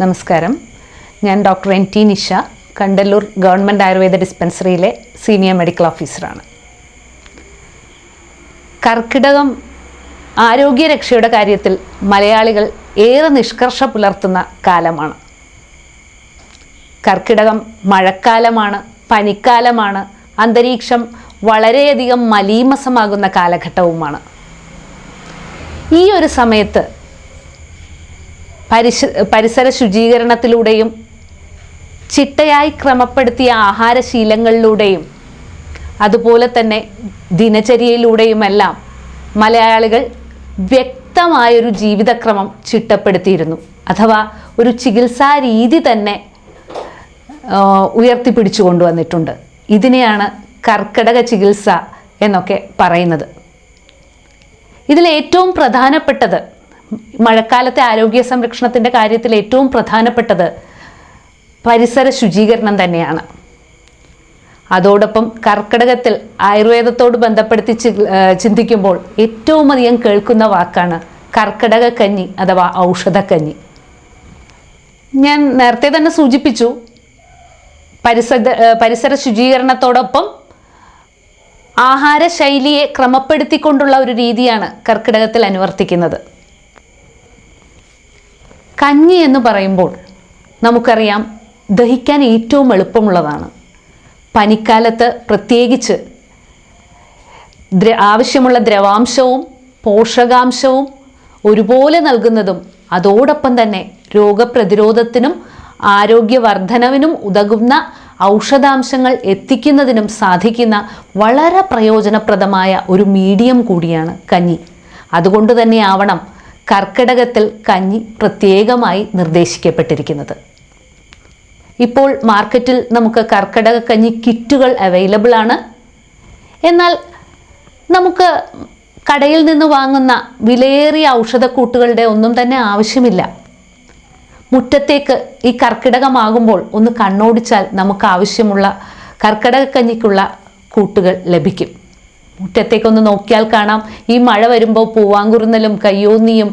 നമസ്കാരം. ഞാൻ dr.n.t.nisha, Kandalloor government ayurveda ഡിസ്പെൻസറിയിലെ സീനിയർ മെഡിക്കൽ ഓഫീസറാണ്. കർക്കിടകം ആരോഗ്യരക്ഷയുടെ കാര്യത്തിൽ മലയാളികൾ ഏറെ നിഷ്കർഷ പുലർത്തുന്ന കാലമാണ്. കർക്കിടകം മഴക്കാലമാണ്, പനിക്കാലമാണ്, അന്തരീക്ഷം വളരെയധികം മലീമസമാകുന്ന കാലഘട്ടവുമാണ്. ഈ ഒരു സമയത്ത് പരിസര ശുചീകരണത്തിലൂടെയും ചിട്ടയായി ക്രമപ്പെടുത്തിയ ആഹാരശീലങ്ങളിലൂടെയും അതുപോലെ തന്നെ ദിനചര്യയിലൂടെയുമെല്ലാം മലയാളികൾ വ്യക്തമായൊരു ജീവിതക്രമം ചിട്ടപ്പെടുത്തിയിരുന്നു. അഥവാ ഒരു ചികിത്സാ രീതി തന്നെ ഉയർത്തിപ്പിടിച്ചു കൊണ്ടുവന്നിട്ടുണ്ട്. ഇതിനെയാണ് കർക്കിടക ചികിത്സ എന്നൊക്കെ പറയുന്നത്. ഇതിലേറ്റവും പ്രധാനപ്പെട്ടത്, മഴക്കാലത്തെ ആരോഗ്യ സംരക്ഷണത്തിൻ്റെ കാര്യത്തിൽ ഏറ്റവും പ്രധാനപ്പെട്ടത് പരിസര ശുചീകരണം തന്നെയാണ്. അതോടൊപ്പം കർക്കിടകത്തിൽ ആയുർവേദത്തോട് ബന്ധപ്പെടുത്തി ചിന്തിക്കുമ്പോൾ ഏറ്റവും അധികം കേൾക്കുന്ന വാക്കാണ് കർക്കിടകക്കഞ്ഞി അഥവാ ഔഷധക്കഞ്ഞി. ഞാൻ നേരത്തെ തന്നെ സൂചിപ്പിച്ചു, പരിസര ശുചീകരണത്തോടൊപ്പം ആഹാരശൈലിയെ ക്രമപ്പെടുത്തിക്കൊണ്ടുള്ള ഒരു രീതിയാണ് കർക്കിടകത്തിൽ അനുവർത്തിക്കുന്നത്. കഞ്ഞി എന്ന് പറയുമ്പോൾ നമുക്കറിയാം ദഹിക്കാൻ ഏറ്റവും എളുപ്പമുള്ളതാണ്. പനിക്കാലത്ത് പ്രത്യേകിച്ച് ആവശ്യമുള്ള ദ്രവാംശവും പോഷകാംശവും ഒരുപോലെ നൽകുന്നതും അതോടൊപ്പം തന്നെ രോഗപ്രതിരോധത്തിനും ആരോഗ്യവർദ്ധനവിനും ഉതകുന്ന ഔഷധാംശങ്ങൾ എത്തിക്കുന്നതിനും സാധിക്കുന്ന വളരെ പ്രയോജനപ്രദമായ ഒരു മീഡിയം കൂടിയാണ് കഞ്ഞി. അതുകൊണ്ട് തന്നെ ആവണം കർക്കിടകത്തിൽ കഞ്ഞി പ്രത്യേകമായി നിർദ്ദേശിക്കപ്പെട്ടിരിക്കുന്നത്. ഇപ്പോൾ മാർക്കറ്റിൽ നമുക്ക് കർക്കിടക കഞ്ഞി കിറ്റുകൾ അവൈലബിൾ ആണ്. എന്നാൽ നമുക്ക് കടയിൽ നിന്ന് വാങ്ങുന്ന വിലയേറിയ ഔഷധക്കൂട്ടുകളുടെ ഒന്നും തന്നെ ആവശ്യമില്ല. മുറ്റത്തേക്ക് ഈ കർക്കിടകമാകുമ്പോൾ ഒന്ന് കണ്ണോടിച്ചാൽ നമുക്ക് ആവശ്യമുള്ള കർക്കിടക കഞ്ഞിക്കുള്ള കൂട്ടുകൾ ലഭിക്കും. മുറ്റത്തേക്കൊന്ന് നോക്കിയാൽ കാണാം, ഈ മഴ വരുമ്പോൾ പൂവാങ്കുറുന്നലും കയ്യോന്നിയും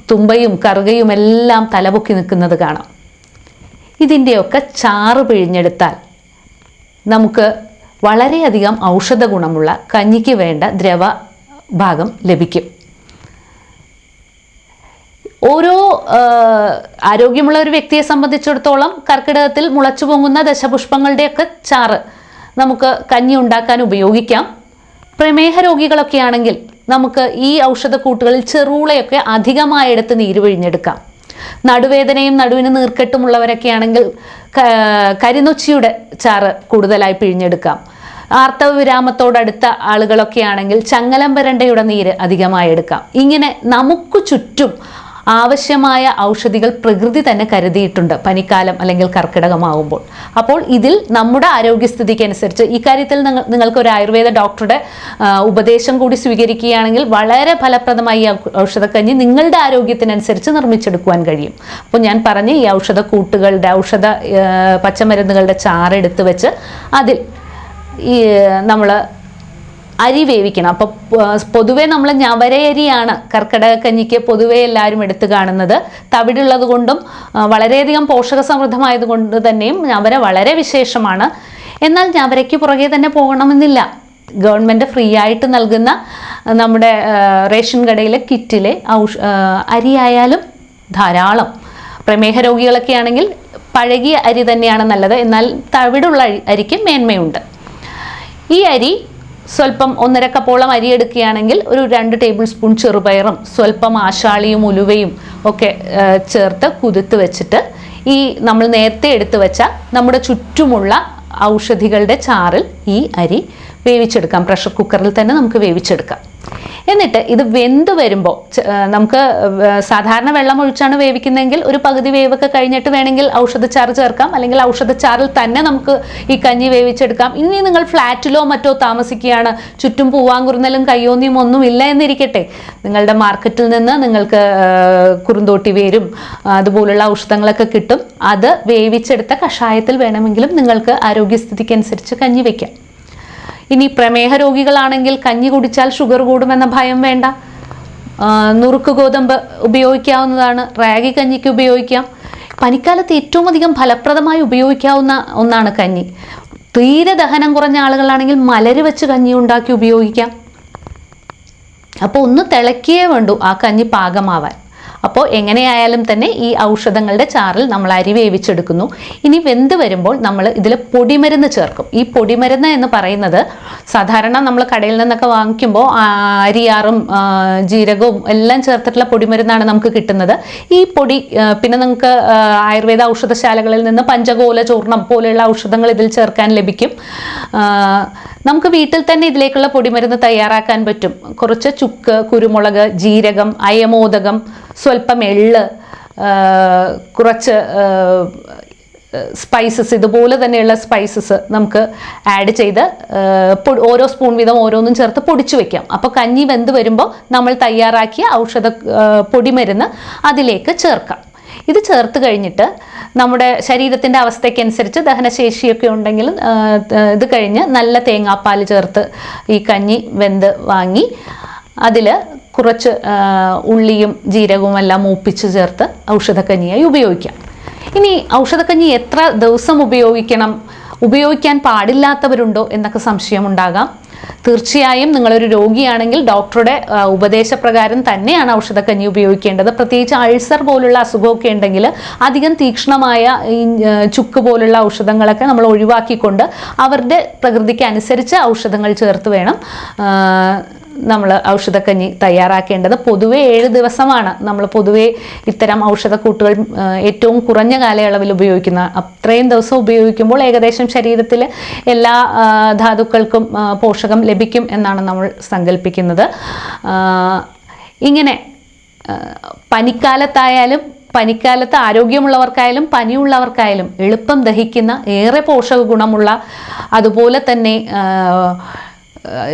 തുമ്പയും കറുകയും എല്ലാം തലപൊക്കി നിൽക്കുന്നത് കാണാം. ഇതിൻ്റെയൊക്കെ ചാറ് പിഴിഞ്ഞെടുത്താൽ നമുക്ക് വളരെയധികം ഔഷധ ഗുണമുള്ള കഞ്ഞിക്ക് വേണ്ട ദ്രവഭാഗം ലഭിക്കും. ഓരോ ആരോഗ്യമുള്ള ഒരു വ്യക്തിയെ സംബന്ധിച്ചിടത്തോളം കർക്കിടകത്തിൽ മുളച്ചു പൊങ്ങുന്ന ദശപുഷ്പങ്ങളുടെയൊക്കെ ചാറ് നമുക്ക് കഞ്ഞി ഉണ്ടാക്കാൻ ഉപയോഗിക്കാം. പ്രമേഹ രോഗികളൊക്കെ ആണെങ്കിൽ നമുക്ക് ഈ ഔഷധക്കൂട്ടുകളിൽ ചെറുളയൊക്കെ അധികമായെടുത്ത് നീര് പിഴിഞ്ഞെടുക്കാം. നടുവേദനയും നടുവിന് നീർക്കെട്ടുമുള്ളവരൊക്കെ ആണെങ്കിൽ കരിനൊച്ചിയുടെ ചാറ് കൂടുതലായി പിഴിഞ്ഞെടുക്കാം. ആർത്തവ വിരാമത്തോടടുത്ത ആളുകളൊക്കെ ആണെങ്കിൽ ചങ്ങലംപരണ്ടയുടെ നീര് അധികമായി എടുക്കാം. ഇങ്ങനെ നമുക്ക് ചുറ്റും ആവശ്യമായ ഔഷധികൾ പ്രകൃതി തന്നെ കരുതിയിട്ടുണ്ട് പനിക്കാലം അല്ലെങ്കിൽ കർക്കിടകമാകുമ്പോൾ. അപ്പോൾ ഇതിൽ നമ്മുടെ ആരോഗ്യസ്ഥിതിക്ക് അനുസരിച്ച് ഇക്കാര്യത്തിൽ നിങ്ങൾക്ക് ഒരു ആയുർവേദ ഡോക്ടറുടെ ഉപദേശം കൂടി സ്വീകരിക്കുകയാണെങ്കിൽ വളരെ ഫലപ്രദമായി ഔഷധക്കഞ്ഞി നിങ്ങളുടെ ആരോഗ്യത്തിനനുസരിച്ച് നിർമ്മിച്ചെടുക്കുവാൻ കഴിയും. അപ്പോൾ ഞാൻ പറഞ്ഞ ഈ ഔഷധക്കൂട്ടുകളുടെ പച്ചമരുന്നുകളുടെ ചാറെടുത്ത് വെച്ച് അതിൽ ഈ നമ്മൾ അരി വേവിക്കണം. അപ്പോൾ പൊതുവേ നമ്മൾ ഞവരയരിയാണ് കർക്കിടക കഞ്ഞിക്ക് പൊതുവേ എല്ലാവരും എടുത്തു കാണുന്നത്. തവിടുള്ളത് കൊണ്ടും വളരെയധികം പോഷക സമൃദ്ധമായത് കൊണ്ട് തന്നെയും ഞവര വളരെ വിശേഷമാണ്. എന്നാൽ ഞവരയ്ക്ക് പുറകെ തന്നെ പോകണമെന്നില്ല. ഗവൺമെൻറ് ഫ്രീ ആയിട്ട് നൽകുന്ന നമ്മുടെ റേഷൻ കടയിലെ കിറ്റിലെ അരിയായാലും ധാരാളം. പ്രമേഹ രോഗികളൊക്കെ ആണെങ്കിൽ പഴകിയ അരി തന്നെയാണ് നല്ലത്. എന്നാൽ തവിടുള്ള അരിക്ക് മേന്മയുണ്ട്. ഈ അരി സ്വല്പം 1.5 കപ്പോളം അരി എടുക്കുകയാണെങ്കിൽ ഒരു 2 ടേബിൾ സ്പൂൺ ചെറുപയറും സ്വല്പം ആശാളിയും ഉലുവയും ഒക്കെ ചേർത്ത് കുതിർത്ത് വെച്ചിട്ട് ഈ നമ്മൾ നേരത്തെ എടുത്തു വെച്ച നമ്മുടെ ചുറ്റുമുള്ള ഔഷധികളുടെ ചാറിൽ ഈ അരി വേവിച്ചെടുക്കാം. പ്രഷർ കുക്കറിൽ തന്നെ നമുക്ക് വേവിച്ചെടുക്കാം. എന്നിട്ട് ഇത് വെന്ത് വരുമ്പോൾ നമുക്ക് സാധാരണ വെള്ളം ഒഴിച്ചാണ് വേവിക്കുന്നതെങ്കിൽ ഒരു പകുതി വേവൊക്കെ കഴിഞ്ഞിട്ട് വേണമെങ്കിൽ ഔഷധച്ചാറ് ചേർക്കാം. അല്ലെങ്കിൽ ഔഷധച്ചാറിൽ തന്നെ നമുക്ക് ഈ കഞ്ഞി വേവിച്ചെടുക്കാം. ഇനി നിങ്ങൾ ഫ്ലാറ്റിലോ മറ്റോ താമസിക്കുകയാണ്, ചുറ്റും പൂവാങ്കുറുന്നലും കയ്യോന്നിയും ഒന്നും ഇല്ല എന്നിരിക്കട്ടെ, നിങ്ങളുടെ മാർക്കറ്റിൽ നിന്ന് നിങ്ങൾക്ക് കുറുന്തോട്ടി വേരും അതുപോലുള്ള ഔഷധങ്ങളൊക്കെ കിട്ടും. അത് വേവിച്ചെടുത്ത കഷായത്തിൽ വേണമെങ്കിലും നിങ്ങൾക്ക് ആരോഗ്യസ്ഥിതിക്ക് അനുസരിച്ച് കഞ്ഞി വയ്ക്കാം. ഇനി പ്രമേഹ രോഗികളാണെങ്കിൽ കഞ്ഞി കുടിച്ചാൽ ഷുഗർ കൂടുമെന്ന ഭയം വേണ്ട. നുറുക്ക് ഗോതമ്പ് ഉപയോഗിക്കാവുന്നതാണ്, റാഗി കഞ്ഞിക്ക് ഉപയോഗിക്കാം. പനിക്കാലത്ത് ഏറ്റവും അധികം ഫലപ്രദമായി ഉപയോഗിക്കാവുന്ന ഒന്നാണ് കഞ്ഞി. തീരെ ദഹനം കുറഞ്ഞ ആളുകളാണെങ്കിൽ മലര് വെച്ച് കഞ്ഞി ഉണ്ടാക്കി ഉപയോഗിക്കാം. അപ്പോൾ ഒന്ന് തിളക്കിയേ വേണ്ടൂ ആ കഞ്ഞി പാകമാവാൻ. അപ്പോൾ എങ്ങനെയായാലും തന്നെ ഈ ഔഷധങ്ങളുടെ ചാറിൽ നമ്മൾ അരി വേവിച്ചെടുക്കുന്നു. ഇനി വെന്ത് വരുമ്പോൾ നമ്മൾ ഇതിൽ പൊടിമരുന്ന് ചേർക്കും. ഈ പൊടിമരുന്ന് എന്ന് പറയുന്നത് സാധാരണ നമ്മൾ കടയിൽ നിന്നൊക്കെ വാങ്ങിക്കുമ്പോൾ അരിയാറും ജീരകവും എല്ലാം ചേർത്തിട്ടുള്ള പൊടിമരുന്നാണ് നമുക്ക് കിട്ടുന്നത്. ഈ പൊടി പിന്നെ നിങ്ങൾക്ക് ആയുർവേദ ഔഷധശാലകളിൽ നിന്ന് പഞ്ചകോല ചൂർണം പോലെയുള്ള ഔഷധങ്ങൾ ഇതിൽ ചേർക്കാൻ ലഭിക്കും. നമുക്ക് വീട്ടിൽ തന്നെ ഇതിലേക്കുള്ള പൊടിമരുന്ന് തയ്യാറാക്കാൻ പറ്റും. കുറച്ച് ചുക്ക്, കുരുമുളക്, ജീരകം, അയമോദകം, സ്വല്പം എള്ള്, കുറച്ച് സ്പൈസസ്, ഇതുപോലെ തന്നെയുള്ള സ്പൈസസ് നമുക്ക് ആഡ് ചെയ്ത് ഓരോ സ്പൂൺ വീതം ഓരോന്നും ചേർത്ത് പൊടിച്ചു വെക്കാം. അപ്പോൾ കഞ്ഞി വെന്ത് വരുമ്പോൾ നമ്മൾ തയ്യാറാക്കിയ ഔഷധ പൊടിമരുന്ന് അതിലേക്ക് ചേർക്കാം. ഇത് ചേർത്ത് കഴിഞ്ഞിട്ട് നമ്മുടെ ശരീരത്തിൻ്റെ അവസ്ഥയ്ക്കനുസരിച്ച് ദഹനശേഷിയൊക്കെ ഉണ്ടെങ്കിൽ ഇത് കഴിഞ്ഞ് നല്ല തേങ്ങാപ്പാൽ ചേർത്ത് ഈ കഞ്ഞി വെന്ത് വാങ്ങി അതിൽ കുറച്ച് ഉള്ളിയും ജീരകവും എല്ലാം മൂപ്പിച്ച് ചേർത്ത് ഔഷധക്കഞ്ഞിയായി ഉപയോഗിക്കാം. ഇനി ഔഷധക്കഞ്ഞി എത്ര ദിവസം ഉപയോഗിക്കാൻ പാടില്ലാത്തവരുണ്ടോ എന്നൊക്കെ സംശയമുണ്ടാകാം. തീർച്ചയായും നിങ്ങളൊരു രോഗിയാണെങ്കിൽ ഡോക്ടറുടെ ഉപദേശപ്രകാരം തന്നെയാണ് ഔഷധക്കഞ്ഞി ഉപയോഗിക്കേണ്ടത്. പ്രത്യേകിച്ച് അൾസർ പോലുള്ള അസുഖമൊക്കെ ഉണ്ടെങ്കിൽ അധികം തീക്ഷ്ണമായ ഈ ചുക്ക് പോലുള്ള ഔഷധങ്ങളൊക്കെ നമ്മൾ ഒഴിവാക്കിക്കൊണ്ട് അവരുടെ പ്രകൃതിക്ക് അനുസരിച്ച് ഔഷധങ്ങൾ ചേർത്ത് വേണം നമ്മൾ ഔഷധക്കഞ്ഞി തയ്യാറാക്കേണ്ടത്. പൊതുവെ 7 ദിവസമാണ് നമ്മൾ പൊതുവെ ഇത്തരം ഔഷധക്കൂട്ടുകൾ ഏറ്റവും കുറഞ്ഞ കാലയളവിൽ ഉപയോഗിക്കുന്ന. അത്രയും ദിവസം ഉപയോഗിക്കുമ്പോൾ ഏകദേശം ശരീരത്തിൽ എല്ലാ ധാതുക്കൾക്കും പോഷകം ലഭിക്കും എന്നാണ് നമ്മൾ സങ്കല്പിക്കുന്നത്. ഇങ്ങനെ പനിക്കാലത്ത് ആരോഗ്യമുള്ളവർക്കായാലും പനിയുള്ളവർക്കായാലും എളുപ്പം ദഹിക്കുന്ന, ഏറെ പോഷക ഗുണമുള്ള, അതുപോലെ തന്നെ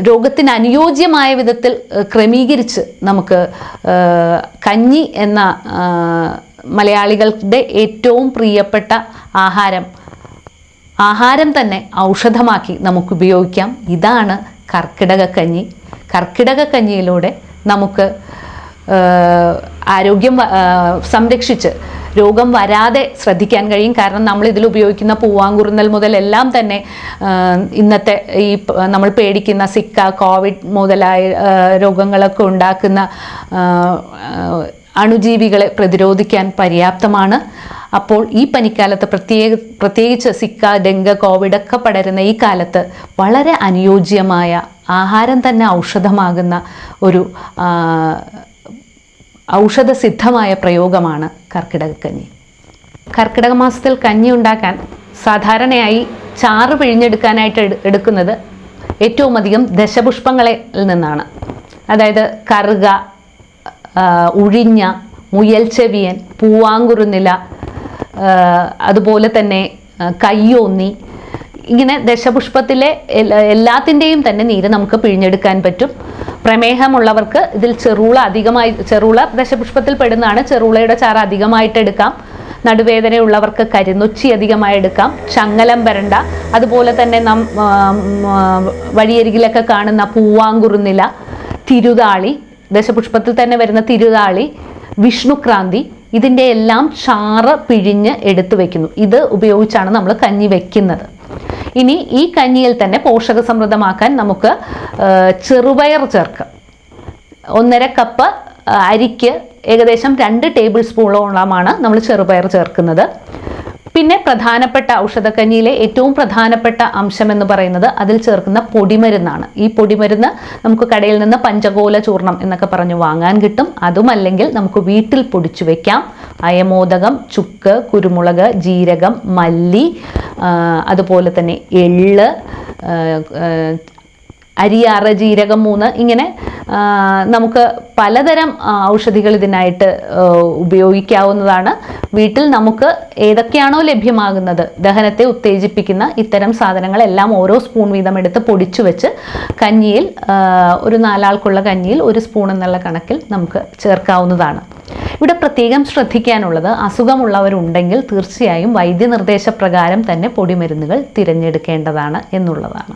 രോഗത്തിന് അനുയോജ്യമായ വിധത്തിൽ ക്രമീകരിച്ച് നമുക്ക് കഞ്ഞി എന്ന മലയാളികളുടെ ഏറ്റവും പ്രിയപ്പെട്ട ആഹാരം തന്നെ ഔഷധമാക്കി നമുക്ക് ഉപയോഗിക്കാം. ഇതാണ് കർക്കിടകക്കഞ്ഞി. കർക്കിടകക്കഞ്ഞിയിലൂടെ നമുക്ക് ആരോഗ്യം സംരക്ഷിച്ച് രോഗം വരാതെ ശ്രദ്ധിക്കാൻ കഴിയും. കാരണം നമ്മൾ ഇതിൽ ഉപയോഗിക്കുന്ന പൂവാങ്കുറുന്നൽ മുതൽ എല്ലാം തന്നെ ഇന്നത്തെ ഈ നമ്മൾ പേടിക്കുന്ന സിക്ക, കോവിഡ് മുതലായ രോഗങ്ങളൊക്കെ ഉണ്ടാക്കുന്ന അണുജീവികളെ പ്രതിരോധിക്കാൻ പര്യാപ്തമാണ്. അപ്പോൾ ഈ പനിക്കാലത്ത് പ്രത്യേകിച്ച് സിക്ക, ഡെങ്കി, കോവിഡൊക്കെ പടരുന്ന ഈ കാലത്ത് വളരെ അനുയോജ്യമായ ആഹാരം തന്നെ ഔഷധമാകുന്ന ഒരു ഔഷധസിദ്ധമായ പ്രയോഗമാണ് കർക്കിടകക്കഞ്ഞി. കർക്കിടക മാസത്തിൽ കഞ്ഞി ഉണ്ടാക്കാൻ സാധാരണയായി ചാറ് പിഴിഞ്ഞെടുക്കാനായിട്ട് എടുക്കുന്നത് ഏറ്റവും അധികം ദശപുഷ്പങ്ങളിൽ നിന്നാണ്. അതായത് കറുക, ഉഴിഞ്ഞ, മുയൽച്ചെവിയൻ, പൂവാങ്കുറുന്നില, അതുപോലെ തന്നെ കയ്യോന്നി, ഇങ്ങനെ ദശപുഷ്പത്തിലെ എല്ലാത്തിൻ്റെയും തന്നെ നീര് നമുക്ക് പിഴിഞ്ഞെടുക്കാൻ പറ്റും. പ്രമേഹമുള്ളവർക്ക് ഇതിൽ ചെറുള ദശപുഷ്പത്തിൽ പെടുന്നതാണ്. ചെറുളയുടെ ചാറ് അധികമായിട്ട് എടുക്കാം. നടുവേദനയുള്ളവർക്ക് കരിനൊച്ചി അധികമായി എടുക്കാം. ചങ്ങലം വരണ്ട, അതുപോലെ തന്നെ വഴിയരികിലൊക്കെ കാണുന്ന പൂവാങ്കുറുന്നില, തിരുതാളി, ദശപുഷ്പത്തിൽ തന്നെ വരുന്ന തിരുതാളി, വിഷ്ണുക്രാന്തി, ഇതിൻ്റെ എല്ലാം ചാറ് പിഴിഞ്ഞ് എടുത്തു വെക്കുന്നു. ഇത് ഉപയോഗിച്ചാണ് നമ്മൾ കഞ്ഞി വെക്കുന്നത്. ഇനി ഈ കഞ്ഞിയിൽ തന്നെ പോഷക സമൃദ്ധമാക്കാൻ നമുക്ക് ചെറുപയർ ചേർക്കാം. 1.5 കപ്പ് അരിക്ക് ഏകദേശം 2 ടേബിൾ സ്പൂണോളമാണ് നമ്മൾ ചെറുപയർ ചേർക്കുന്നത്. പിന്നെ പ്രധാനപ്പെട്ട ഔഷധക്കഞ്ഞിയിലെ ഏറ്റവും പ്രധാനപ്പെട്ട അംശം എന്ന് പറയുന്നത് അതിൽ ചേർക്കുന്ന പൊടിമരുന്നാണ്. ഈ പൊടിമരുന്ന് നമുക്ക് കടയിൽ നിന്ന് പഞ്ചകോല ചൂർണം എന്നൊക്കെ പറഞ്ഞ് വാങ്ങാൻ കിട്ടും. അതുമല്ലെങ്കിൽ നമുക്ക് വീട്ടിൽ പൊടിച്ചു വെക്കാം. അയമോദകം, ചുക്ക്, കുരുമുളക്, ജീരകം, മല്ലി, അതുപോലെ തന്നെ എള്ള്, അരിയാറ്, ജീരകം 3, ഇങ്ങനെ നമുക്ക് പലതരം ഔഷധികൾ ഇതിനായിട്ട് ഉപയോഗിക്കാവുന്നതാണ്. വീട്ടിൽ നമുക്ക് ഏതൊക്കെയാണോ ലഭ്യമാകുന്നത് ദഹനത്തെ ഉത്തേജിപ്പിക്കുന്ന ഇത്തരം സാധനങ്ങളെല്ലാം ഓരോ സ്പൂൺ വീതം എടുത്ത് പൊടിച്ചു വെച്ച് കഞ്ഞിയിൽ, ഒരു 4 ആൾക്കുള്ള കഞ്ഞിയിൽ 1 സ്പൂൺ എന്നുള്ള കണക്കിൽ നമുക്ക് ചേർക്കാവുന്നതാണ്. ഇവിടെ പ്രത്യേകം ശ്രദ്ധിക്കാനുള്ളത്, അസുഖമുള്ളവരുണ്ടെങ്കിൽ തീർച്ചയായും വൈദ്യനിർദ്ദേശപ്രകാരം തന്നെ പൊടിമരുന്നുകൾ തിരഞ്ഞെടുക്കേണ്ടതാണ് എന്നുള്ളതാണ്.